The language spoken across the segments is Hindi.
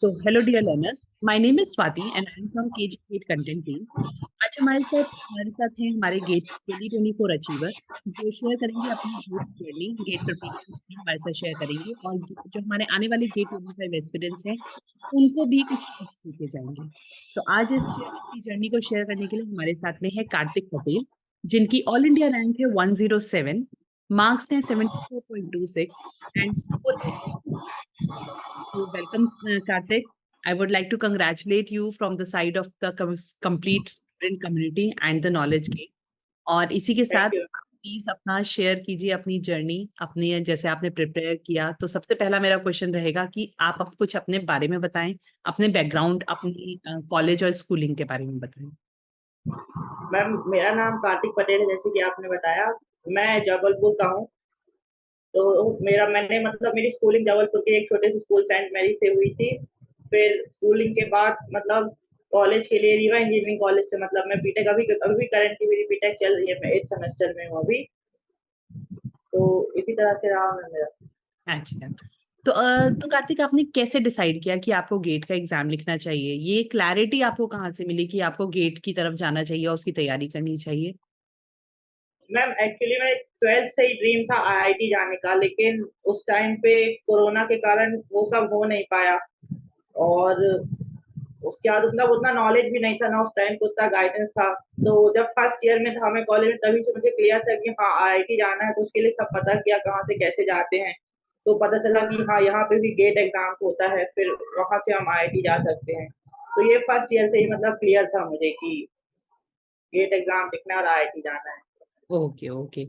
So, hello dear learners. My name is Swati and I'm from KG Gate Content Team. आज हमारे साथ हैं हमारे गेट 2024 अचीवर जो शेयर करेंगे अपनी गेट जर्नी, गेट प्रिपरेशन हमारे साथ शेयर करेंगे और जो हमारे आने वाले गेट 25 एस्पिरेंट्स हैं उनको भी कुछ टिप्स देके जाएंगे। तो आज अपनी जर्नी को शेयर करने के लिए हमारे साथ में है कार्तिक पटेल, जिनकी ऑल इंडिया रैंक है 107, मार्क्स हैं 74.26 and So welcome, Karthik. I would like to congratulate you from the side of the complete student community and the knowledge gate. और इसी के साथ थैंक यू। प्लीज अपना शेयर कीजिए अपनी जर्नी, अपनी जैसे आपने प्रिपेयर किया। तो सबसे पहला मेरा क्वेश्चन रहेगा कि आप कुछ अपने बारे में बताएं, अपने बैकग्राउंड, अपनी कॉलेज और स्कूलिंग के बारे में बताएं। मैम, मेरा नाम कार्तिक पटेल है, जैसे कि आपने बताया। मैं जबलपुर का हूँ। तो मैंने मतलब मेरी स्कूलिंग जबलपुर के एक छोटे से स्कूल सेंट मैरी से हुई थी। फिर स्कूलिंग के बाद मतलब कॉलेज के लिए रीवा इंजीनियरिंग कॉलेज से मतलब मैं बीटेक अभी अभी करंटली मेरी बीटेक चल रही है। मैं 8th सेमेस्टर में हूँ अभी। तो इसी तरह से रहा है मेरा। अच्छा, तो कार्तिक, आपने कैसे डिसाइड किया कि आपको गेट का एग्जाम लिखना चाहिए? ये क्लैरिटी आपको कहाँ से मिली कि आपको गेट की तरफ जाना चाहिए और उसकी तैयारी करनी चाहिए? मैम, एक्चुअली मैं 12th से ही ड्रीम था आईआईटी जाने का, लेकिन उस टाइम पे कोरोना के कारण वो सब हो नहीं पाया। और उसके बाद मतलब उतना नॉलेज भी नहीं था ना, उस टाइम पे उतना गाइडेंस था। तो जब फर्स्ट ईयर में था मैं कॉलेज में, तभी से मुझे क्लियर था कि हाँ आईआईटी जाना है। तो उसके लिए सब पता किया कहाँ से कैसे जाते हैं। तो पता चला कि हाँ यहाँ पे भी गेट एग्जाम होता है, फिर वहां से हम आईआईटी जा सकते हैं। तो ये फर्स्ट ईयर से ही मतलब क्लियर था मुझे कि गेट एग्जाम लिखना है और आईआईटी जाना है। Okay okay.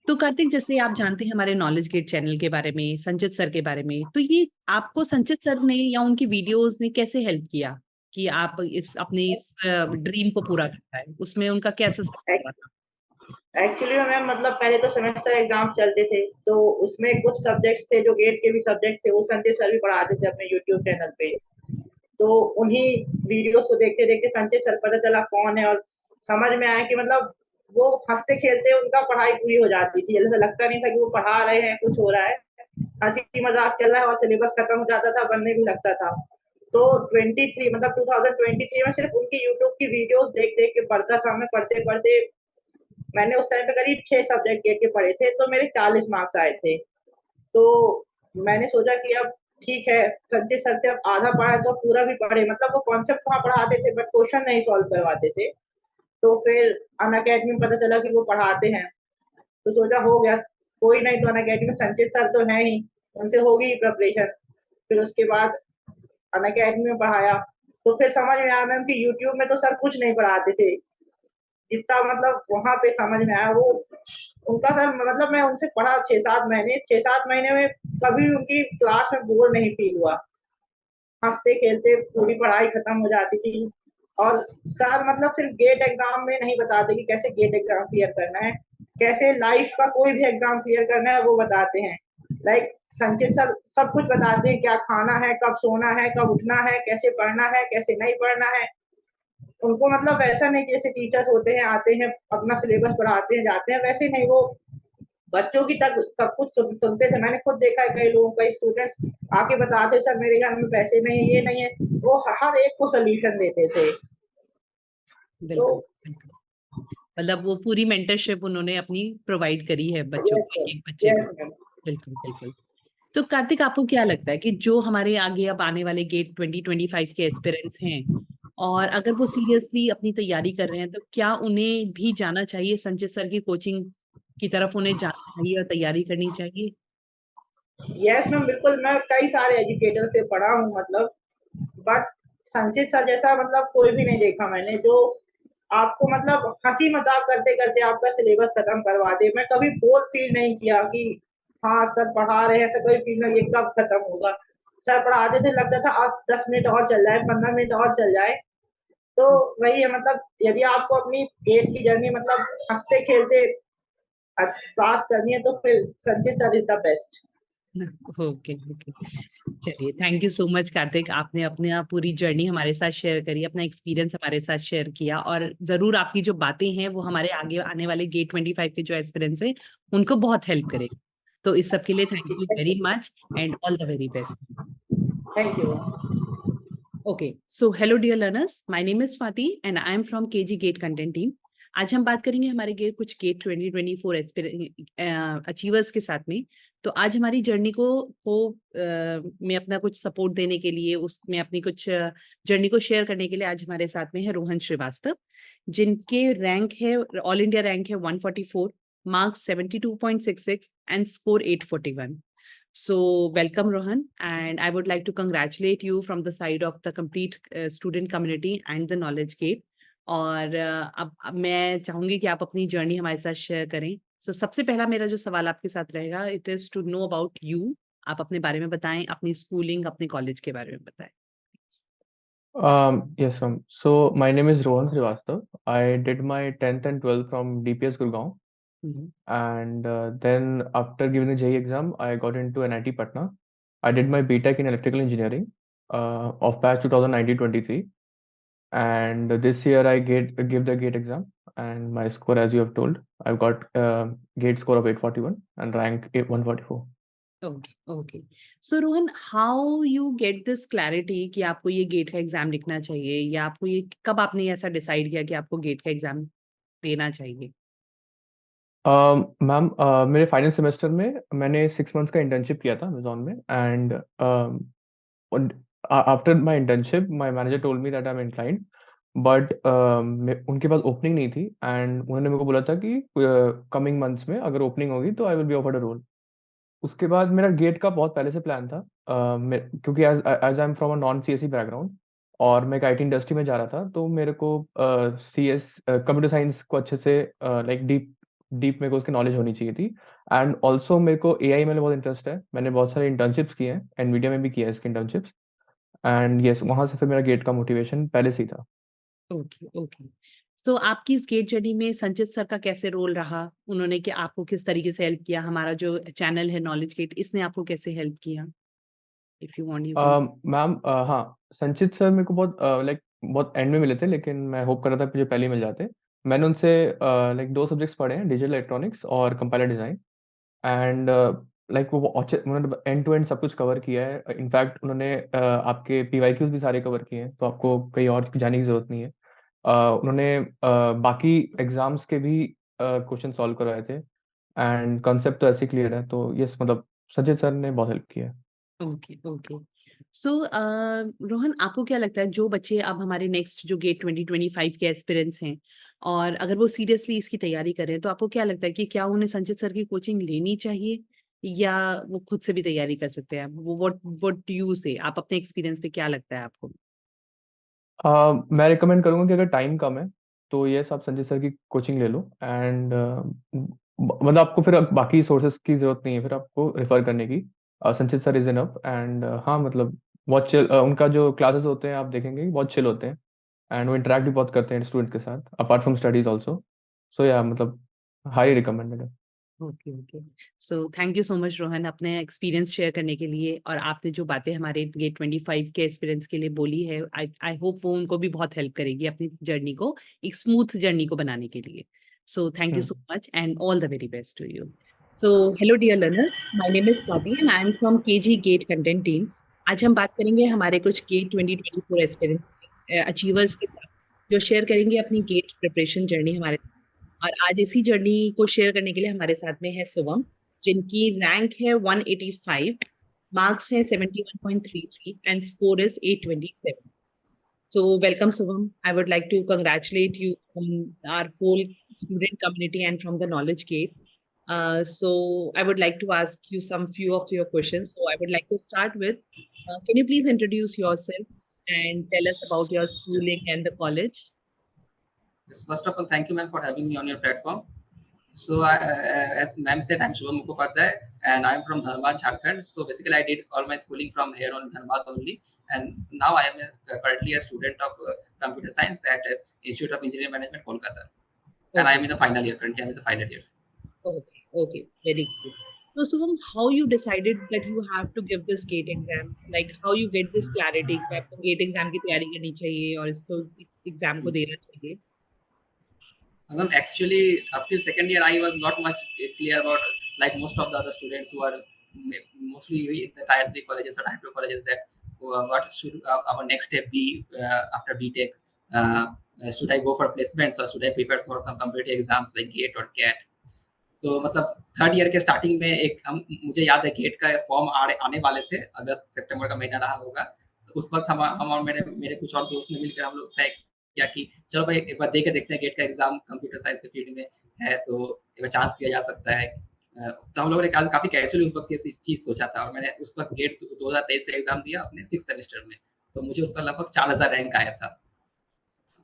तो कार्तिक, जैसे आप जानते हैं हमारे नॉलेज गेट चैनल के बारे में, संचित सर के बारे में, तो ये आपको संचित सर ने या उनकी वीडियोस ने कैसे हेल्प किया कि आप इस ड्रीम को पूरा कर पाए? उसमें उनका कैसे सपोर्ट हुआ था? एक्चुअली मैम मतलब पहले तो सेमेस्टर एग्जाम्स चलते थे, तो उसमें कुछ सब्जेक्ट्स थे जो गेट के भी सब्जेक्ट थे, वो संजय सर भी पढ़ाते थे अपने यूट्यूब चैनल पे। तो उन्हीं वीडियोस को देखते देखते संजय सर पता चला कौन है, और समझ में आया कि मतलब वो हंसते खेलते उनका पढ़ाई पूरी हो जाती थी। ऐसा लगता नहीं था कि वो पढ़ा रहे हैं, कुछ हो रहा है, हंसी मजाक चल रहा है और सिलेबस खत्म हो जाता था, बनने भी लगता था। तो 23 मतलब 2023 में सिर्फ उनकी यूट्यूब की वीडियोस देख देख के पढ़ता था मैं। पढ़ते पढ़ते मैंने उस टाइम पे करीब 6 सब्जेक्ट गेट के पढ़े थे, तो मेरे 40 मार्क्स आए थे। तो मैंने सोचा कि अब ठीक है, संजय सर से अब आधा पढ़ा है तो पूरा भी पढ़े। मतलब वो कॉन्सेप्ट वहाँ पढ़ाते थे बट क्वेश्चन नहीं सॉल्व करवाते थे। तो फिर अनअकैडमी में पता चला कि वो पढ़ाते हैं। तो सोचा हो गया, कोई नहीं, तो अनअकैडमी में संचित सर तो है ही, उनसे होगी प्रिपरेशन। फिर उसके बाद अनअकैडमी में पढ़ाया। तो फिर समझ में आया मैम कि यूट्यूब में तो सर कुछ नहीं पढ़ाते थे जितना मतलब वहां पे समझ में आया। वो उनका सर मतलब मैं उनसे पढ़ा 6-7 महीने, 6-7 महीने में कभी उनकी क्लास में बोर नहीं फील हुआ। हंसते खेलते पूरी पढ़ाई खत्म हो जाती थी। और सर मतलब सिर्फ गेट एग्जाम में नहीं बताते कि कैसे गेट एग्जाम क्लियर करना है, कैसे लाइफ का कोई भी एग्जाम क्लियर करना है वो बताते हैं। लाइक संचित सर सब कुछ बताते हैं, क्या खाना है, कब सोना है, कब उठना है, कैसे पढ़ना है, कैसे नहीं पढ़ना है। उनको मतलब वैसा नहीं कि जैसे टीचर्स होते हैं आते हैं अपना सिलेबस पढ़ाते हैं जाते हैं, वैसे नहीं। वो बच्चों की तक सब कुछ सुनते थे। मैंने खुद देखा है कई लोगों, कई स्टूडेंट्स आके बताते सर मेरे घर में पैसे नहीं है, ये नहीं है। वो हर एक को सोल्यूशन देते थे। तो बिल्कुल बिल्कुल। मतलब वो पूरी मेंटरशिप उन्होंने अपनी प्रोवाइड करी है बच्चों यस को, सर, एक एक बच्चे को। Yes ma'am. बिल्कुल बिल्कुल। तो कार्तिक, आपको क्या लगता है कि जो हमारे आगे अब आने वाले गेट 2025 के एस्पिरेंट्स हैं और अगर वो सीरियसली अपनी तैयारी कर रहे हैं, तो क्या उन्हें भी जाना चाहिए संजय सर की कोचिंग की तरफ? उन्हें जाना चाहिए और तैयारी करनी चाहिए? यस मैम, बिल्कुल। मैं कई सारे एजुकेटर से पढ़ा हूँ मतलब, बट संचित सर जैसा मतलब कोई भी नहीं देखा मैंने, जो आपको मतलब हंसी मजाक करते करते आपका सिलेबस खत्म करवा दे। मैं कभी बोर फील नहीं किया कि हाँ सर पढ़ा रहे हैं, ऐसा कोई फील नहीं, ये कब खत्म होगा। सर पढ़ाते थे, लगता था आज 10 मिनट और चल जाए, 15 मिनट और चल जाए। तो वही है मतलब, यदि आपको अपनी गेट की जर्नी मतलब हंसते खेलते पास करनी है तो फिर Sanchit sir is the best. Okay okay. चलिए, thank you so much Kartik, आपने अपने आप पूरी जर्नी हमारे साथ शेयर करी, अपना एक्सपीरियंस हमारे साथ शेयर किया, और जरूर आपकी जो बातें हैं वो हमारे आगे आने वाले गेट 25 के जो एस्पिरेंट्स हैं उनको बहुत हेल्प करेगी। तो इस सब के लिए thank you very much and all the very best. Thank you. Okay, so hello dear learners, my name is Swati and I am from KG Gate Content Team. आज हम बात करेंगे हमारे कुछ गेट 2024 अचीवर्स के साथ में। तो आज हमारी जर्नी में अपना कुछ सपोर्ट देने के लिए, उसमें अपनी कुछ जर्नी को शेयर करने के लिए आज हमारे साथ में है रोहन श्रीवास्तव, जिनके रैंक है ऑल इंडिया रैंक है 144, marks 72.66 and score 841. So welcome Rohan, and I would like to congratulate you from the side of the complete student community and the Knowledge Gate. और अब मैं चाहूंगी कि आप अपनी जर्नी हमारे साथ शेयर करें। सबसे पहला मेरा जो सवाल आपके साथ रहेगा, it is to know about you. आप अपने बारे में बताएं, अपनी स्कूलिंग, अपने कॉलेज के बारे में बताएं। Yes, ma'am. So my name is Rohan Srivastav. I did my 10th and 12th from DPS Gurgaon, and then after giving the JEE exam, I got into NIT Patna. I did my BTech in electrical engineering of batch 2019-23, and this year I give the GATE exam, and my score, as you have told, I've got GATE score of 841 and rank 144. Okay so Rohan, how you get this clarity कि आपको ये गेट का एग्जाम लिखना चाहिए, या आपको ये कब आपने ऐसा डिसाइड किया कि आपको गेट का एग्जाम देना चाहिए? मैम, मेरे फाइनल सेमेस्टर में मैंने 6 मंथ्स का इंटर्नशिप किया था अमेजोन में, and after my internship my manager told me that I am inclined, but उनके पास ओपनिंग नहीं थी, एंड उन्होंने मेरे को बोला था कि कमिंग मंथ्स में अगर ओपनिंग होगी तो I will be offered a role. उसके बाद मेरा गेट का बहुत पहले से प्लान था, क्योंकि as as I am from a non CSE background और मैं एक आईटी इंडस्ट्री में जा रहा था, तो मेरे को सीएस कंप्यूटर साइंस को अच्छे से लाइक डीप डीप मेरे को उसकी नॉलेज होनी चाहिए थी। एंड ऑल्सो मेरे को एआई में बहुत इंटरेस्ट है, मैंने बहुत सारे इंटर्नशिप्स किए हैं, एनवीडिया में भी किया है इसके इंटर्नशिप्स, एंड यस, वहां से फिर मेरा गेट का मोटिवेशन पहले से ही था। ओके ओके तो आपकी इस गेट जर्नी में संचित सर का कैसे रोल रहा? उन्होंने कि आपको किस तरीके से हेल्प किया? हमारा जो चैनल है नॉलेज गेट, इसने आपको कैसे हेल्प किया? If you want you can. Ma'am, हाँ, संचित सर मेरे को बहुत लाइक बहुत एंड में मिले थे, लेकिन मैं होप कर रहा था कि मुझे पहले ही मिल जाते। मैंने उनसे लाइक 2 सब्जेक्ट्स पढ़े हैं, डिजिटल इलेक्ट्रॉनिक्स और कंपाइलर डिजाइन, एंड लाइक वो उन्होंने एंड टू एंड सब कुछ कवर किया है। इनफैक्ट उन्होंने आपके पीवाईक्यूज भी सारे कवर किए हैं, तो आपको कहीं और जाने की जरूरत नहीं है। उन्होंने बाकी एग्जाम्स के भी क्वेश्चन सॉल्व करवाए थे, एंड कॉन्सेप्ट तो ऐसे क्लियर है, तो यस, मतलब संचित सर ने बहुत हेल्प किया है। ओके ओके सो रोहन, आपको क्या लगता है जो बच्चे अब हमारे नेक्स्ट जो गेट 2025 के एस्पिरेंट्स हैं, और अगर वो सीरियसली इसकी तैयारी कर रहे हैं, तो आपको क्या लगता है कि क्या उन्हें संचित सर की कोचिंग लेनी चाहिए, या वो खुद से भी तैयारी कर सकते हैं? वो व्हाट डू यू से, आप अपने एक्सपीरियंस पे क्या लगता है आपको? मैं रिकमेंड करूंगा कि अगर टाइम कम है तो ये आप संजय सर की कोचिंग ले लो, एंड मतलब आपको फिर बाकी सोर्सेज की जरूरत नहीं है फिर आपको रेफर करने की। संचित सर इज इनफ, एंड हाँ, मतलब बहुत चिल, उनका जो क्लासेस होते हैं आप देखेंगे कि बहुत चिल होते हैं, एंड वो इंटरेक्ट भी बहुत करते हैं स्टूडेंट के साथ अपार्ट फ्रॉम स्टडीज ऑल्सो। सो या मतलब हाईली रिकमेंडेड है। Okay okay so thank you so much Rohan, अपने एक्सपीरियंस शेयर करने के लिए, और आपने जो बातें हमारे गेट 25 के एक्सपीरियंस के लिए बोली है, आई होप वो उनको भी बहुत हेल्प करेगी अपनी जर्नी को एक स्मूथ जर्नी को बनाने के लिए। So thank you so much and all the very best to you. So hello dear learners, my name is Swati and I am from KG GATE content team. आज हम बात करेंगे हमारे कुछ गेट 2024 एक्सपीरियंस अचीवर्स के साथ, जो शेयर करेंगे अपनी गेट प्रिपरेशन जर्नी हमारे। और आज इसी जर्नी को शेयर करने के लिए हमारे साथ में है शुभम, जिनकी रैंक है 185, मार्क्स है 71.33 and score is 827. So welcome Shubham. I would like to congratulate you on our whole student community and from the Knowledge Gate. So I would like to ask you some few of your questions. So I would like to start with, can you please introduce yourself and tell us about your Yes. schooling and the college? Yes. First of all, thank you, ma'am, for having me on your platform. So, as ma'am said, I'm Shubham Mukhopadhyay, and I'm from Dharwad, Jharkhand. So, basically, I did all my schooling from here on Dharwad only. And now I am currently a student of computer science at Institute of Engineering Management, Kolkata. And I am in the final year. Currently, I'm in the final year. Okay, okay, very good. So, Subham, how you decided that you have to give this GATE exam? Like, how you get this clarity कि आपको GATE exam की तैयारी करनी चाहिए और इसको एग्जाम को देना चाहिए? Actually, up till second year, I was not much clear about, like most of the other students who are mostly in the tier 3 colleges or tier 2 colleges, that what should our next step be after BTech? Should I go for placements or should I prepare for some competitive exams like GATE or CAT? तो मतलब थर्ड ईयर के स्टार्टिंग में मुझे याद है गेट का फॉर्म आने वाले थे, अगस्त सितंबर का महीना रहा होगा। तो उस वक्त हम और मेरे कुछ और दोस्त ने मिलकर हम लोग तय किया कि चलो भाई एक बार दे के देखते हैं गेट का एग्जाम, कंप्यूटर साइंस के फील्ड में है तो एक बार चांस दिया जा सकता है। तो हम लोगों ने काफी कैजुअली उस वक्त ये चीज सोचा था, और मैंने उस वक्त गेट 2023 से एग्जाम दिया अपने 6th सेमेस्टर में, तो मुझे उसका लगभग 4000 रैंक आया था।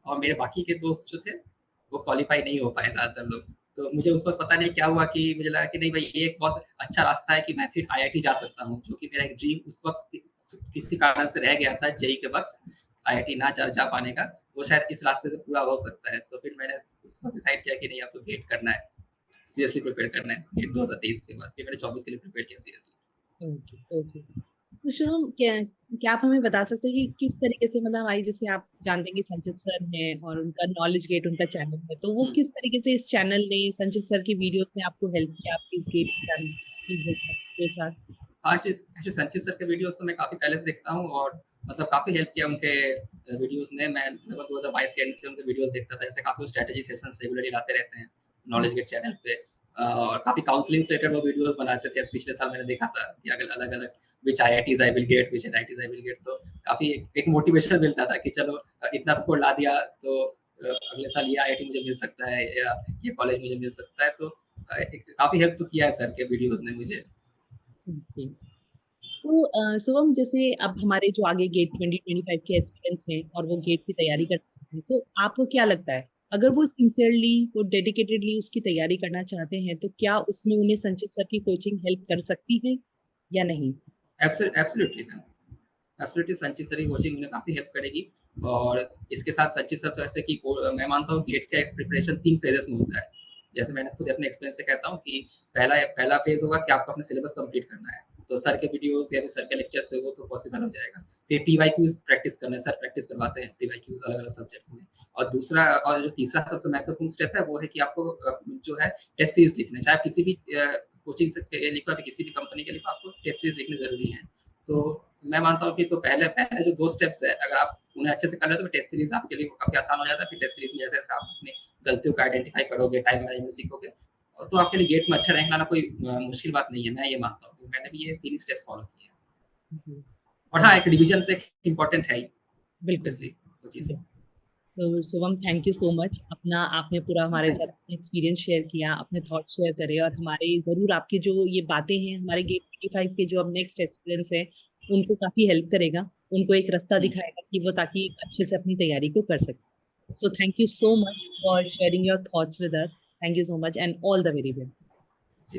और मेरे बाकी के दोस्त जो थे वो क्वालिफाई नहीं हो पाए ज्यादातर लोग। तो मुझे उस वक्त पता नहीं क्या हुआ कि मुझे लगा कि नहीं भाई ये एक बहुत अच्छा रास्ता है कि मैं फिर IIT जा सकता हूँ, जो कि मेरा एक ड्रीम उस वक्त किसी कारण से रह गया था। जेई के वक्त IIT ना जा पाने का, वो शायद इस रास्ते से पूरा हो सकता है। तो फिर मैंने उस वक्त डिसाइड किया कि नहीं अब तो गेट करना है, सीरियसली प्रिपेयर करना है। गेट 2023 के बाद फिर मैंने 24 के लिए प्रिपेयर किया सीरियसली। Okay okay. तो शुभम, क्या आप हमें बता सकते हैं कि किस तरीके से, मतलब हमारी, जैसे आप जानते हैं कि संचित सर हैं और उनका नॉलेज गेट उनका चैनल है, तो वो किस तरीके से इस चैनल ने, संचित सर की वीडियोस ने आपको हेल्प किया आपके इस गेट चैनल के साथ? एक्चुअली संचित सर के वीडियोस तो मैं काफी पहले से देखता हूँ, और मतलब काफी हेल्प किया उनके वीडियोस ने। मैं लगभग 2022 के एंड से उनके वीडियोस देखता था। जैसे काफी स्ट्रेटजी सेशंस रेगुलरली लाते रहते हैं नॉलेज गेट चैनल पे, और काफी काउंसलिंग से रिलेटेड वो वीडियोस बनाते थे। पिछले साल मैंने देखा था कि अलग अलग विच IITs I will get, which NITs I will get, तो काफी एक मोटिवेशन मिलता था कि चलो इतना स्कोर ला दिया तो अगले साल ये IIT मुझे मिल सकता है या ये कॉलेज मुझे मिल सकता है। तो काफी हेल्प तो किया है सर के वीडियोस ने मुझे। तो शुभम, जैसे अब हमारे जो आगे गेट 2025 के एस्पिरेंट्स हैं और वो गेट की तैयारी करते हैं, तो आपको क्या लगता है, अगर वो सिंसियरली, वो डेडिकेटेडली उसकी तैयारी करना चाहते हैं, तो क्या उसमें उन्हें संचित सर की कोचिंग हेल्प कर सकती है या नहीं? एब्सोल्युटली मैम, एब्सोल्युटली संचित सर की कोचिंग उन्हें काफी हेल्प करेगी। और इसके साथ संचित सर तो ऐसे कि मैं मानता हूँ गेट का प्रिपरेशन 3 फेजेस में होता है। जैसे मैंने खुद अपने एक्सपीरियंस से कहता हूँ कि पहला फेज होगा कि आपको अपना सिलेबस कंप्लीट करना है, तो सर के वीडियोस या फिर सर के लेक्चर से वो तो पॉसिबल हो जाएगा। फिर PYQs प्रैक्टिस करना है, सर प्रैक्टिस करवाते हैं PYQs अलग अलग सब्जेक्ट्स में। और जो तीसरा सबसे महत्वपूर्ण स्टेप है वो है कि आपको जो है टेस्ट सीरीज लिखना है। चाहे आप किसी भी कोचिंग से लिखो या किसी भी कंपनी के लिए, आपको टेस्ट सीरीज लिखनी जरूरी है। तो मैं मानता हूँ कि तो पहले जो 2 स्टेप्स है, अगर आप उन्हें अच्छे से कर लेते हो तो टेस्ट सीरीज आपके लिए काफी आसान हो जाता है। फिर टेस्ट सीरीज में जैसे आप अपनी गलतियों को आइडेंटिफाई करोगे, टाइम मैनेजमेंट सीखोगे, तो आपके लिए गेट में अच्छा रैंक लाना कोई मुश्किल बात नहीं है। मैं ये मानता हूँ, तो मैंने भी ये 3 स्टेप्स फॉलो किए हैं। और हाँ, एक रिवीजन तो एक इम्पोर्टेंट है ही, बिल्कुल। ऑब्वियसली वो चीज़। तो Shubham, thank you so much. आपने पूरा हमारे साथ अपना एक्सपीरियंस शेयर किया, अपने थॉट शेयर करे, और हमारे जरूर आपकी जो ये बातें हैं हमारे गेट 25 के जो अब नेक्स्ट एक्सपीरियंस है उनको काफी हेल्प करेगा, उनको एक रास्ता दिखाएगा कि वो ताकि अच्छे से अपनी तैयारी को कर सके। सो thank you so much for sharing your thoughts with us. Thank you so much and all the very best.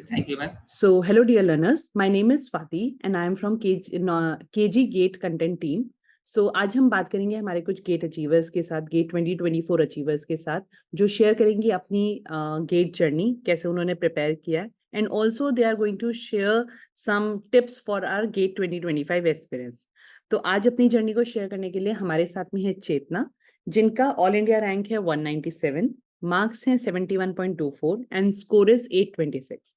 Thank you, ma'am. So, hello, dear learners. My name is Swati, and I am from KG Gate Content Team. So, आज हम बात करेंगे हमारे कुछ गेट अचीवर्स के साथ, गेट 2024 अचीवर्स के साथ, जो शेयर करेंगी अपनी गेट जर्नी, कैसे उन्होंने प्रिपेयर किया है, and also they are going to share some tips for our GATE 2025 experience. तो आज अपनी जर्नी को शेयर करने के लिए हमारे साथ में है चेतना, जिनका ऑल इंडिया रैंक है 197, मार्क्स हैं 71.24 and score is 826.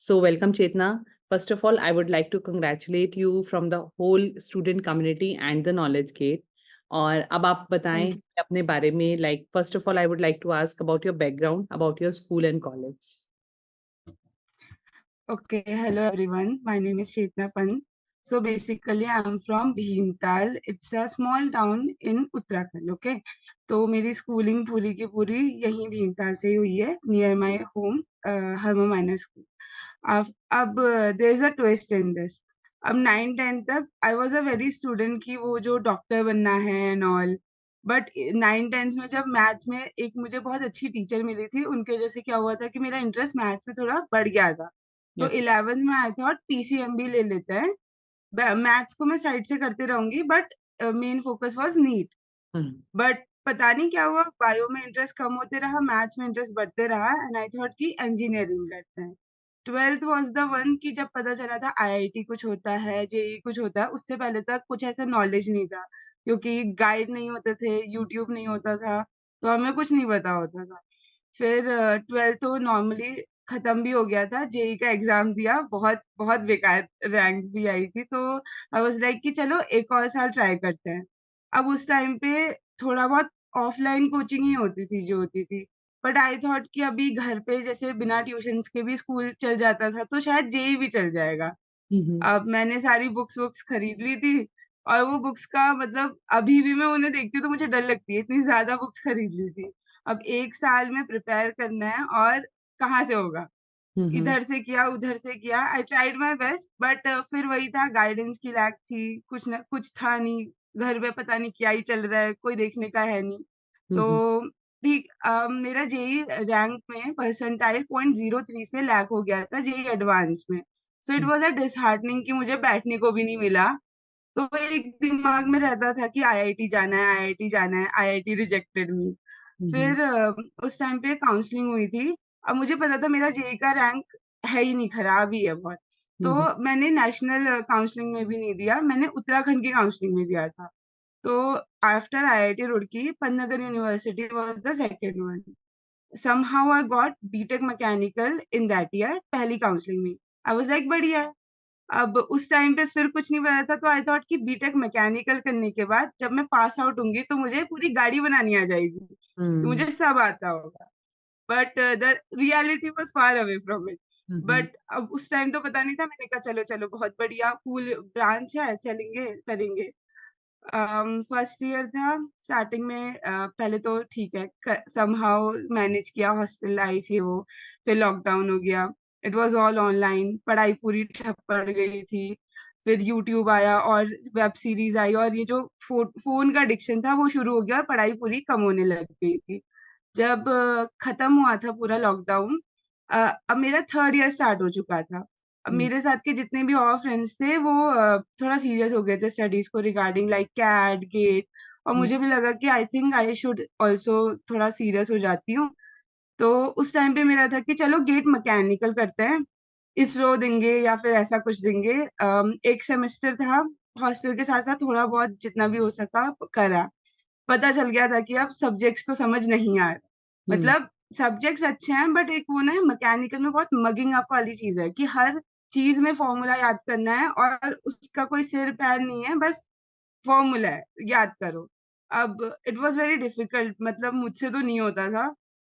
So welcome Chetna. First of all, I would like to congratulate you from the whole student community and the Knowledge Gate. और अब आप बताएं अपने बारे में, like first of all, I would like to ask about your background, about your school and college. Okay, hello everyone. My name is Chetna Pan. So basically, I'm from Bhimtal. It's a small town in Uttarakhand. Okay, तो मेरी स्कूलिंग पूरी की पूरी यहीं भीमताल से ही हुई है, नियर माय होम, हरमो माइनर स्कूल. अब there is a twist in this. अब 9-10 तक I was a very student की वो जो डॉक्टर बनना है एंड ऑल. बट 9-10 में जब मैथ्स में एक मुझे बहुत अच्छी टीचर मिली थी, उनकी वजह से क्या हुआ था कि मेरा इंटरेस्ट मैथ्स में थोड़ा बढ़ गया था. तो 11th में आई थॉट PCMB ले लेते हैं. मैथ्स को मैं साइड से करते रहूंगी, but main focus was NEET. But पता नहीं क्या हुआ, बायो में इंटरेस्ट कम होते रहा, मैथ्स में इंटरेस्ट बढ़ते रहा, एंड आई थॉट कि इंजीनियरिंग करते हैं. 12th वाज द वन कि जब पता चला था IIT कुछ होता है, JEE कुछ होता है. उससे पहले तक कुछ ऐसा नॉलेज नहीं था, क्योंकि गाइड नहीं होते थे, यूट्यूब नहीं होता था, तो हमें कुछ नहीं पता होता था. फिर 12th तो नॉर्मली खत्म भी हो गया था, जेईई का एग्जाम दिया, बहुत बहुत बेकार रैंक भी आई थी, तो आई वाज लाइक कि चलो एक और साल ट्राई करते हैं। अब उस टाइम पे थोड़ा बहुत ऑफलाइन कोचिंग ही होती थी जो होती थी, बट आई थॉट कि अभी घर पे जैसे बिना ट्यूशंस के भी स्कूल चल जाता था, तो शायद जेईई भी चल जाएगा। अब मैंने सारी बुक्स वुक्स खरीद ली थी, और वो बुक्स का मतलब अभी भी मैं उन्हें देखती हूँ तो मुझे डर लगती है, इतनी ज्यादा बुक्स खरीद ली थी। अब एक साल में प्रिपेयर करना है, और कहाँ से होगा, इधर से किया उधर से किया, I tried my best, but फिर वही था, गाइडेंस की लैक थी, कुछ न कुछ था नहीं, घर में पता नहीं क्या ही चल रहा है, कोई देखने का है नहीं। तो ठीक, मेरा जेईई रैंक में परसेंटाइल 0.03 से लैक हो गया था जेईई एडवांस में। So it was a disheartening कि मुझे बैठने को भी नहीं मिला। तो एक दिमाग में रहता था कि आईआईटी जाना है, आईआईटी जाना है, आईआईटी रिजेक्टेड मी। फिर उस टाइम पे काउंसलिंग हुई थी। अब मुझे पता था मेरा जेईई का रैंक है ही नहीं, खराब ही है बहुत। तो मैंने नेशनल काउंसलिंग में भी नहीं दिया, मैंने उत्तराखंड की काउंसलिंग में दिया था। तो after IIT Roorkee, Pantnagar university was the second one. somehow I got BTech mechanical in that year, पहली काउंसलिंग में। आई वाज लाइक बढ़िया है। अब उस टाइम पे फिर कुछ नहीं पता था, तो आई थॉट कि बीटेक मैकेनिकल करने के बाद जब मैं पास आउट होंगी तो मुझे पूरी गाड़ी बनानी आ जाएगी, तो मुझे सब आता होगा। But the reality was far away from it. But अब उस टाइम तो पता नहीं था, मैंने कहा चलो चलो बहुत बढ़िया, कूल ब्रांच है, चलेंगे करेंगे। फर्स्ट ईयर था, स्टार्टिंग में पहले तो ठीक है, समहाउ मैनेज किया, हॉस्टल लाइफ ये वो। फिर लॉकडाउन हो गया, इट वाज ऑल ऑनलाइन, पढ़ाई पूरी ठप पड़ गई थी। फिर यूट्यूब आया और वेब सीरीज आई, और ये जो फोन का एडिक्शन था वो शुरू हो गया, और पढ़ाई पूरी कम होने लग गई थी। जब खत्म हुआ था पूरा लॉकडाउन, अब मेरा थर्ड ईयर स्टार्ट हो चुका था। अब मेरे साथ के जितने भी और फ्रेंड्स थे वो थोड़ा सीरियस हो गए थे स्टडीज को रिगार्डिंग, लाइक कैट गेट। और मुझे भी लगा कि I think I should also थोड़ा सीरियस हो जाती हूँ। तो उस टाइम पे मेरा था कि चलो गेट मैकेनिकल करते हैं, इसरो देंगे या फिर ऐसा कुछ देंगे। एक सेमेस्टर था, हॉस्टल के साथ साथ थोड़ा बहुत जितना भी हो सका करा। पता चल गया था कि अब सब्जेक्ट्स तो समझ नहीं आ रहा, मतलब सब्जेक्ट्स अच्छे हैं, बट एक वो ना मैकेनिकल में बहुत मगिंग अप वाली चीज है कि हर चीज में फॉर्मूला याद करना है, और उसका कोई सिर पैर नहीं है, बस फॉर्मूला है, याद करो। अब इट वाज वेरी डिफिकल्ट, मतलब मुझसे तो नहीं होता था।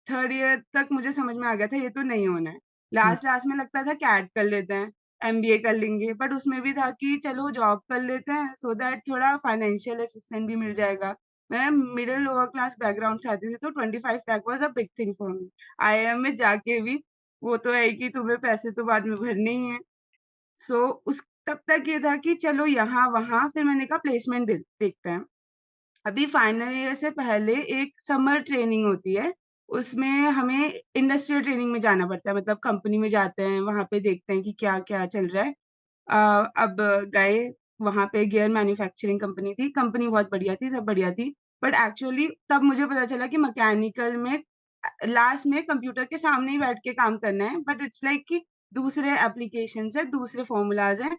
थर्ड ईयर तक मुझे समझ में आ गया था ये तो नहीं होना है। लास्ट लास्ट में लगता था कैट कर लेते हैं, एमबीए कर लेंगे, बट उसमें भी था कि चलो जॉब कर लेते हैं, सो दैट थोड़ा फाइनेंशियल असिस्टेंट भी मिल जाएगा। मैं मिडिल लोअर क्लास बैकग्राउंड से आती थी, तो 25 lakh was a big thing for me. IIM में जाके भी वो तो है कि तुम्हें पैसे तो बाद में भरने ही है। सो उस तब तक ये था कि चलो यहाँ वहाँ, फिर मैंने कहा प्लेसमेंट देखते हैं। अभी फाइनल ईयर से पहले एक समर ट्रेनिंग होती है, उसमें हमें इंडस्ट्रियल ट्रेनिंग में जाना पड़ता है, मतलब कंपनी में जाते हैं, वहां पे देखते हैं कि क्या क्या चल रहा है। अब गए, वहां पे गियर मैन्युफैक्चरिंग कंपनी थी, कंपनी बहुत बढ़िया थी, सब बढ़िया थी। बट एक्चुअली तब मुझे पता चला कि मैकेनिकल में लास्ट में कंप्यूटर के सामने ही बैठ के काम करना है, बट इट्स लाइक कि दूसरे एप्लीकेशन है, दूसरे फॉर्मूलाज हैं,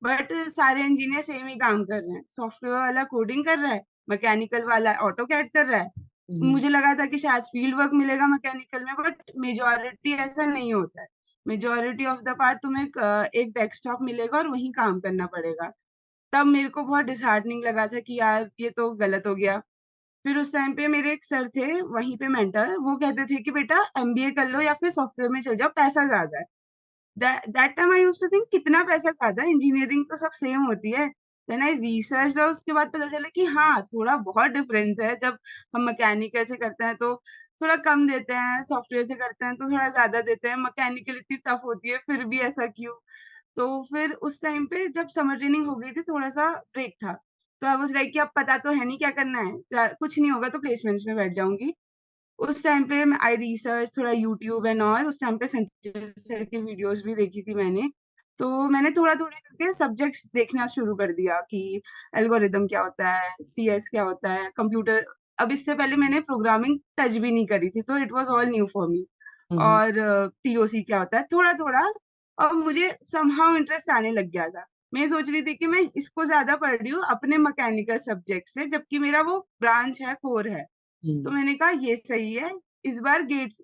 बट सारे इंजीनियर सेम ही काम कर रहे हैं। सॉफ्टवेयर वाला कोडिंग कर रहा है, मैकेनिकल वाला ऑटो कैड कर रहा है। मुझे लगा था कि शायद फील्ड वर्क मिलेगा मैकेनिकल में, बट मेजोरिटी ऐसा नहीं होता है। मेजोरिटी ऑफ द पार्ट तुम्हें एक डेस्कटॉप मिलेगा और वहीं काम करना पड़ेगा। तब मेरे को बहुत डिसहार्टनिंग लगा था कि यार ये तो गलत हो गया। फिर उस टाइम पे मेरे एक सर थे वहीं पे मेंटर, वो कहते थे कि बेटा एमबीए कर लो या फिर सॉफ्टवेयर में चल जाओ, पैसा ज्यादा है। That time I used to think कितना पैसा ज्यादा, इंजीनियरिंग तो सब सेम होती है। देन आई रिसर्च, और उसके बाद पता चला कि हाँ थोड़ा बहुत डिफरेंस है। जब हम मैकेनिकल से करते हैं तो थोड़ा कम देते हैं, सॉफ्टवेयर से करते हैं तो थोड़ा ज्यादा देते हैं, मैकेनिकल इतनी टफ होती है, फिर भी ऐसा क्यों। तो फिर उस टाइम पे जब समर ट्रेनिंग हो गई थी, थोड़ा सा ब्रेक था, तो आई वाज लाइक कि अब पता तो है नहीं क्या करना है, कुछ नहीं होगा तो प्लेसमेंट्स में बैठ जाऊंगी। उस टाइम पे आई रिसर्च थोड़ा यूट्यूब एंड ऑल, उस टाइम पे संजय सर की वीडियोस भी देखी थी मैंने। तो मैंने थोड़ा थोड़ा करके सब्जेक्ट्स देखना शुरू कर दिया कि एल्गोरिदम क्या होता है, सीएस क्या होता है, कंप्यूटर। अब इससे पहले मैंने प्रोग्रामिंग टच भी नहीं करी थी, तो it was all new for me. और टीओसी क्या होता है, थोड़ा थोड़ा। और मुझे समहाउ इंटरेस्ट आने लग गया था। मैं सोच रही थी कि मैं इसको ज्यादा पढ़ रही हूँ अपने मैकेनिकल सब्जेक्ट से, जबकि मेरा वो ब्रांच है, कोर है। तो मैंने कहा ये सही है, इस बार गेट्स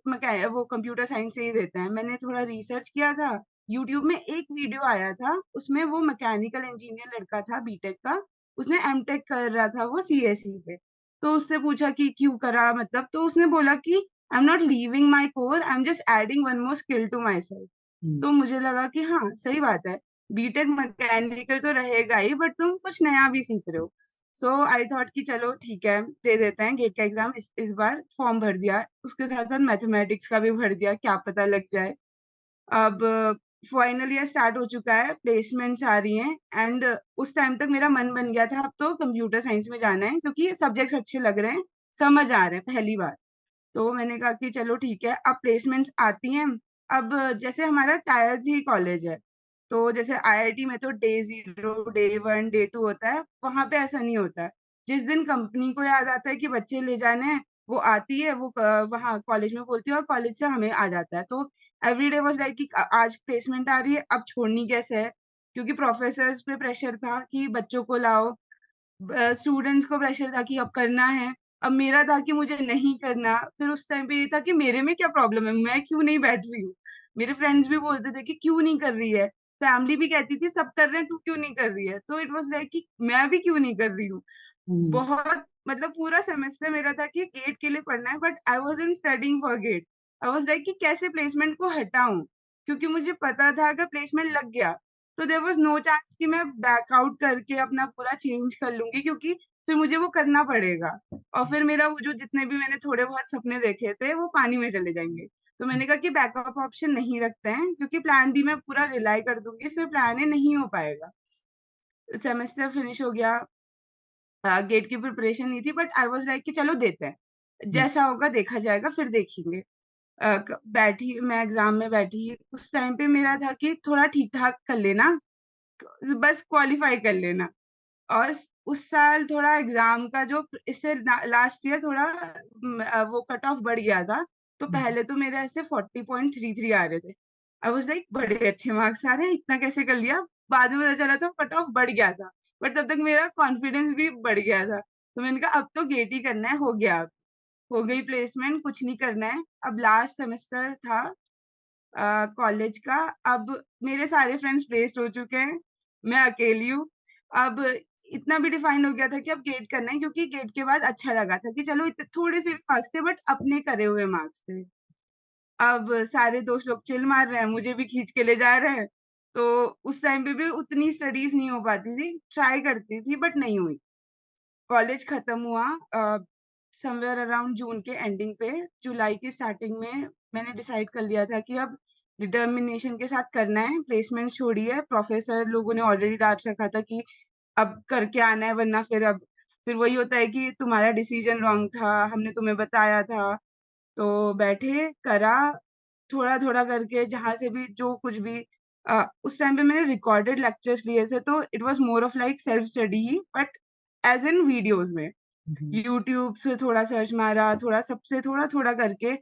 वो कंप्यूटर साइंस से ही देते हैं। मैंने थोड़ा रिसर्च किया था, यूट्यूब में एक वीडियो आया था, उसमें वो मैकेनिकल इंजीनियर लड़का था बीटेक का, उसने एमटेक कर रहा था वो सीएसई से। तो उससे पूछा कि क्यों करा, मतलब तो उसने बोला कि I am not leaving my core, I am just adding one more skill to my self. तो मुझे लगा कि हाँ सही बात है, बीटेक मैकेनिकल तो रहेगा ही, बट तुम कुछ नया भी सीख रहे हो। सो आई थॉट कि चलो ठीक है, दे देते हैं गेट का एग्जाम। इस बार फॉर्म भर दिया, उसके साथ साथ मैथमेटिक्स का भी भर दिया, क्या पता लग जाए। अब फाइनल ईयर स्टार्ट हो चुका है, प्लेसमेंट्स आ रही हैं, एंड उस टाइम तक मेरा मन बन गया था अब तो कंप्यूटर साइंस में जाना है, क्योंकि सब्जेक्ट्स अच्छे लग रहे हैं, समझ आ रहे हैं पहली बार। तो मैंने कहा कि चलो ठीक है, अब प्लेसमेंट्स आती हैं। अब जैसे हमारा टायर जी कॉलेज है, तो जैसे आईआईटी में तो डे 0, डे 1, डे 2 होता है, वहां पे ऐसा नहीं होता है। जिस दिन कंपनी को याद आता है कि बच्चे ले जाने हैं, वो आती है, वो वहाँ कॉलेज में बोलती है और कॉलेज से हमें आ जाता है। तो एवरीडे वाज लाइक कि आज प्लेसमेंट आ रही है, अब छोड़नी कैसे है, क्योंकि प्रोफेसर्स पे प्रेशर था कि बच्चों को लाओ, स्टूडेंट्स को प्रेशर था कि अब करना है, अब मेरा था कि मुझे नहीं करना। फिर उस टाइम पे ये था कि मेरे में क्या प्रॉब्लम है, मैं क्यों नहीं बैठ रही हूँ। मेरे फ्रेंड्स भी बोलते थे कि क्यों नहीं कर रही है, फैमिली भी कहती थी सब कर रहे हैं, तू क्यों नहीं कर रही है। तो इट वाज लाइक कि मैं भी क्यों नहीं कर रही हूँ। बहुत मतलब पूरा सेमेस्टर मेरा था कि गेट के लिए पढ़ना है, but I was in studying for GATE. I was like कि कैसे प्लेसमेंट को हटाऊं, क्योंकि मुझे पता था अगर प्लेसमेंट लग गया तो देयर वाज नो चांस कि मैं बैक आउट करके अपना पूरा चेंज कर लूंगी, क्योंकि फिर मुझे वो करना पड़ेगा, और फिर मेरा वो जो जितने भी मैंने थोड़े बहुत सपने देखे थे वो पानी में चले जाएंगे। तो मैंने कहा कि बैकअप ऑप्शन नहीं रखते हैं, क्योंकि प्लान बी मैं पूरा रिलाई कर दूंगी, फिर प्लान ए नहीं हो पाएगा। सेमेस्टर फिनिश हो गया, गेट की प्रिपरेशन नहीं थी, बट आई वाज लाइक कि चलो देते हैं, जैसा होगा देखा जाएगा, फिर देखेंगे। बैठी मैं एग्जाम में बैठी, उस टाइम पे मेरा था कि थोड़ा ठीक ठाक कर लेना, बस क्वालिफाई कर लेना। और उस साल थोड़ा एग्जाम का जो इससे लास्ट ईयर थोड़ा वो कट ऑफ बढ़ गया था। तो पहले तो मेरे ऐसे 40.33 आ रहे थे। आई वाज लाइक बड़े अच्छे मार्क्स आ रहे हैं, इतना कैसे कर लिया। बाद में पता चला था कट ऑफ बढ़ गया था, बट तब तक मेरा कॉन्फिडेंस भी बढ़ गया था। तो मैंने कहा अब तो गेट ही करना है, हो गया, अब हो गई प्लेसमेंट, कुछ नहीं करना है। अब लास्ट सेमेस्टर था कॉलेज का। अब मेरे सारे फ्रेंड्स प्लेस्ड हो चुके हैं, मैं अकेली हूँ। अब इतना भी डिफाइन हो गया था कि अब गेट करना है, क्योंकि गेट के बाद अच्छा लगा था कि चलो थोड़े से मार्क्स थे, बट अपने करे हुए मार्क्स थे। अब सारे दोस्त लोग चिल मार रहे हैं, मुझे भी खींच के ले जा रहे हैं। तो उस टाइम पे भी उतनी स्टडीज नहीं हो पाती थी, ट्राई करती थी बट नहीं हुई। कॉलेज खत्म हुआ समवेयर अराउंड जून के एंडिंग पे, जुलाई की स्टार्टिंग में मैंने डिसाइड कर लिया था कि अब डिटर्मिनेशन के साथ करना है, प्लेसमेंट छोड़ी है। प्रोफेसर लोगों ने ऑलरेडी डांट रखा था कि अब करके आना है, वरना फिर वही होता है कि तुम्हारा डिसीजन रॉन्ग था, हमने तुम्हें बताया था। तो बैठे करा, थोड़ा थोड़ा करके जहां से भी जो कुछ भी। उस टाइम पे मैंने रिकॉर्डेड लेक्चर्स लिए थे, तो it was more of like self study ही, बट एज इन वीडियोस में यूट्यूब से थोड़ा सर्च मारा, थोड़ा सबसे थोड़ा थोड़ा करके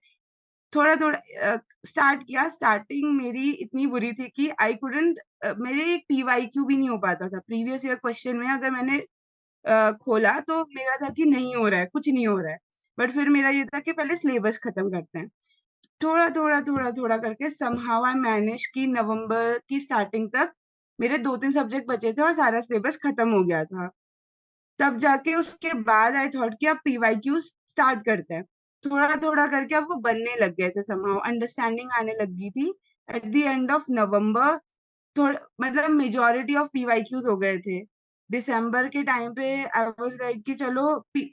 थोड़ा थोड़ा स्टार्ट किया। स्टार्टिंग मेरी इतनी बुरी थी कि आई कुडंट, मेरे एक पीवाईक्यू भी नहीं हो पाता था। प्रीवियस ईयर क्वेश्चन में अगर मैंने खोला तो मेरा था कि नहीं हो रहा है, कुछ नहीं हो रहा है। बट फिर मेरा ये था कि पहले सिलेबस खत्म करते हैं। थोड़ा थोड़ा थोड़ा थोड़ा करके समहाउ आई मैनेज कि नवंबर की स्टार्टिंग तक मेरे 2-3 सब्जेक्ट बचे थे और सारा सिलेबस खत्म हो गया था। तब जाके उसके बाद आई थॉट कि अब पीवाईक्यू स्टार्ट करते हैं। थोड़ा थोड़ा करके अब वो बनने लग गए थे, समहाउ अंडरस्टैंडिंग आने लगी थी। At the end of November थोड़ा मतलब मेजोरिटी ऑफ पीवाईक्यूज हो गए थे। दिसंबर के टाइम पे आई वाज लाइक कि चलो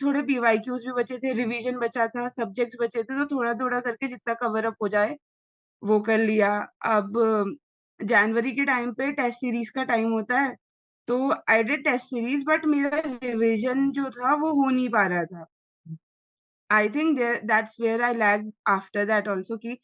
थोड़े पीवाईक्यूज भी बचे थे, रिवीजन बचा था, सब्जेक्ट्स बचे थे, तो थोड़ा थोड़ा करके जितना कवर अप हो जाए वो कर लिया। अब जनवरी के टाइम पे टेस्ट सीरीज का टाइम होता है, तो I did test series, but मेरा रिवीजन जो था वो हो नहीं पा रहा था। I think that's where I lag after that also कि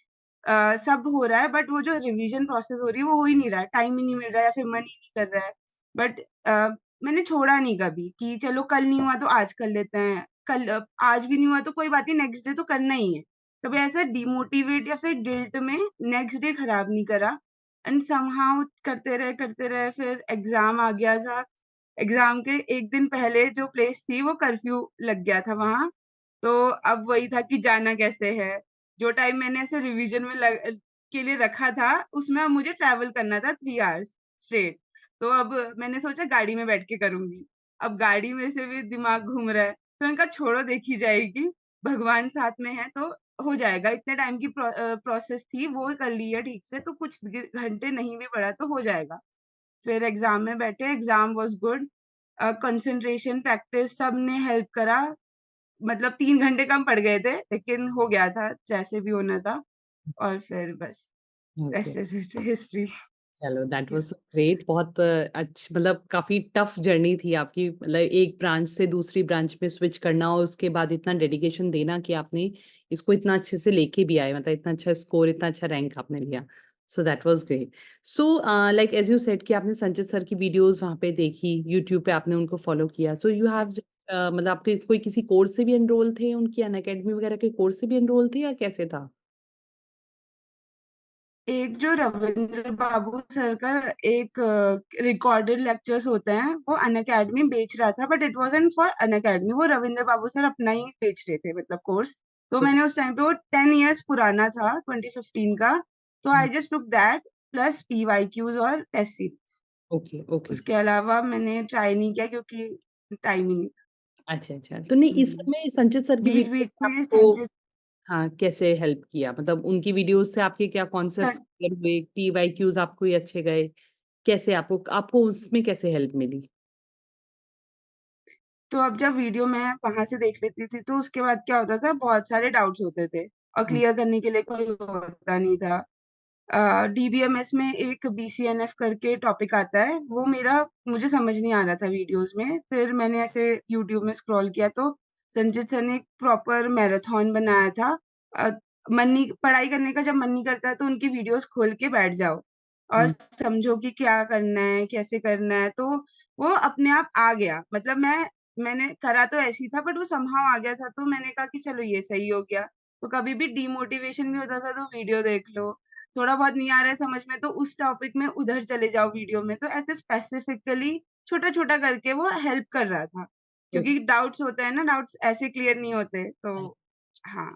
सब हो रहा है, बट वो जो रिवीजन प्रोसेस हो रही है वो हो ही नहीं रहा है, टाइम ही नहीं मिल रहा है, या फिर मन ही नहीं कर रहा है। बट मैंने छोड़ा नहीं कभी कि चलो कल नहीं हुआ तो आज कर लेते हैं, कल आज भी नहीं हुआ तो कोई बात नहीं, नेक्स्ट डे तो करना ही है। कभी ऐसा डिमोटिवेट या फिर गिल्ट में नेक्स्ट डे खराब नहीं करा। एंड समहाउ करते रहे, फिर एग्जाम आ गया था। एग्जाम के एक दिन पहले जो प्लेस थी वो कर्फ्यू लग गया था वहां। तो अब वही था कि जाना कैसे है। जो टाइम मैंने ऐसे रिवीजन में के लिए रखा था, उसमें अब मुझे ट्रैवल करना था 3 आवर्स स्ट्रेट। तो अब मैंने सोचा गाड़ी में बैठ के करूँगी। अब गाड़ी में से भी दिमाग घूम रहा है, तो मैंने कहा छोड़ो देखी जाएगी, भगवान साथ में है तो हो जाएगा। इतने टाइम की प्रोसेस थी, वो कर ली है ठीक से, तो कुछ घंटे नहीं भी पड़ा तो हो जाएगा। फिर एग्ज़ाम में बैठे, exam was good. Concentration, practice सबने हेल्प करा। मतलब 3 घंटे कम पड़ गए थे, लेकिन हो गया था, जैसे भी होना था। और फिर बस ओके। ऐसे ऐसे हिस्ट्री। चलो दैट या वाज़ सो ग्रेट। बहुत मतलब काफ़ी टफ जर्नी थी आपकी, मतलब एक ब्रांच से दूसरी ब्रांच में स्विच करना और उसके बाद इतना डेडिकेशन देना कि आपने इसको इतना अच्छे से लेके भी आए, मतलब इतना अच्छा स्कोर, इतना अच्छा रैंक आपने लिया। So that was great. So like as you said कि आपने संजय सर की वीडियोज़ वहाँ पे देखी, यूट्यूब पे आपने उनको फॉलो किया। सो यू हैव मतलब आपके कोई किसी कोर्स से भी एनरोल थे, उनकी अनअकैडमी वगैरह के कोर्स से भी एनरोल थे या कैसे था? एक जो रविंद्र बाबू सर का एक रिकॉर्डेड लेक्चर्स होते हैं, वो अनअकैडमी बेच रहा था, but it wasn't for Unacademy, वो रविंद्र बाबू सर अपना ही बेच रहे थे मतलब कोर्स। तो मैंने उस टाइम पे, वो 10 इयर्स पुराना था, 2015 का, तो आई जस्ट टूक दैट प्लस पीवाईक्यूज और टेस्ट सीरीज। Okay, okay. उसके अलावा मैंने ट्राई नहीं किया क्योंकि टाइम ही नहीं था। अच्छा, अच्छा। तो नहीं, इस समय संचित सर की वीडियोज़ बीच-बीच ने में आपको संजय हाँ, कैसे हेल्प किया? मतलब उनकी वीडियोज़ से आपके क्या कॉन्सेप्ट सर क्लियर हुए? पीवाईक्यूज़ आपको ये अच्छे गए? कैसे आपको आपको उसमें कैसे हेल्प मिली? तो अब जब वीडियो मैं वहाँ से देख लेती थी, तो उसके बाद क्या होता था, बहुत सारे डाउट्स होते थे और हुँ, क्लियर करने के लिए कोई होता नहीं था। डीबीएमएस में एक बीसीएनएफ करके टॉपिक आता है, वो मुझे समझ नहीं आ रहा था वीडियोज़ में। फिर मैंने ऐसे यूट्यूब में स्क्रॉल किया तो संजित सर ने एक प्रॉपर मैराथन बनाया था। अ, मन नहीं पढ़ाई करने का जब मन नहीं करता है तो उनकी वीडियोज़ खोल के बैठ जाओ और हुँ, समझो कि क्या करना है, कैसे करना है। तो वो अपने आप आ गया। मतलब मैंने करा तो ऐसे ही था, बट वो समहाउ आ गया था, तो मैंने कहा कि चलो ये सही हो गया। तो कभी भी डीमोटिवेशन भी होता था तो वीडियो देख लो, थोड़ा बहुत नहीं आ रहा है समझ में तो उस टॉपिक में उधर चले जाओ वीडियो में। तो ऐसे स्पेसिफिकली छोटा-छोटा करके वो हेल्प कर रहा था। ओके। क्योंकि डाउट्स होते हैं ना, डाउट्स ऐसे क्लियर नहीं होते। तो हाँ।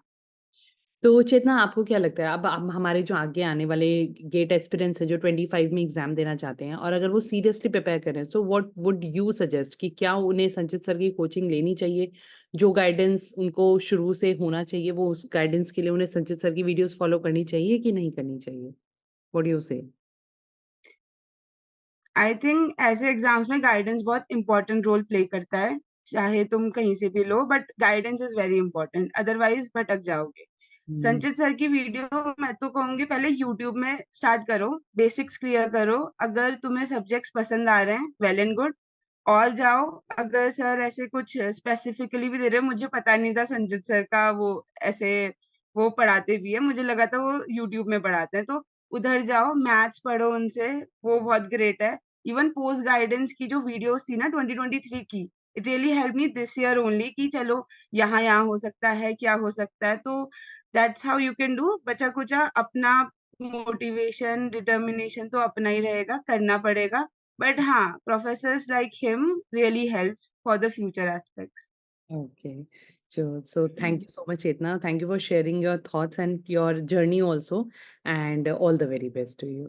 तो चेतना, आपको क्या लगता है, अब हमारे जो आगे आने वाले गेट एस्पिरेंट्स हैं जो 25 में एग्ज़ाम देना चाहते हैं और अगर वो सीरियसली प्रिपेयर कर रहे हैं, so what would you suggest कि क्या उन्हें संचित सर की कोचिंग लेनी चाहिए? जो गाइडेंस उनको शुरू से होना चाहिए, वो उस गाइडेंस के लिए उन्हें संचित सर की वीडियोज़ फॉलो करनी चाहिए कि नहीं करनी चाहिए? What do you say? I think ऐसे एग्ज़ाम्स में गाइडेंस बहुत इम्पोर्टेंट रोल प्ले करता है। चाहे तुम कहीं से भी लो, but guidance is very important, otherwise भटक जाओगे। हुँ, संचित सर की वीडियो मैं तो कहूँगी पहले यूट्यूब में स्टार्ट करो, बेसिक्स क्लियर करो। अगर तुम्हें सब्जेक्ट्स पसंद आ रहे हैं, वेल एंड गुड। और जाओ, अगर सर ऐसे कुछ स्पेसिफिकली भी दे रहे हैं, मुझे पता नहीं था संजित सर का वो ऐसे वो पढ़ाते भी हैं, मुझे लगा था वो यूट्यूब में पढ़ाते हैं, तो उधर जाओ, मैथ्स पढ़ो उनसे, वो बहुत ग्रेट है। इवन पोस्ट गाइडेंस की जो वीडियोज़ थी ना 2023 की, it really helped me this year only कि चलो यहाँ-यहाँ हो सकता है, क्या हो सकता है, तो that's how you can do. बचा-कुचा अपना मोटिवेशन, डिटर्मिनेशन तो अपना ही रहेगा, करना पड़ेगा। But हाँ, professors like him really helps for the future aspects. okay. So thank Mm. you so much, Chetna. Thank you for sharing your thoughts and your journey also, and all the very best to you.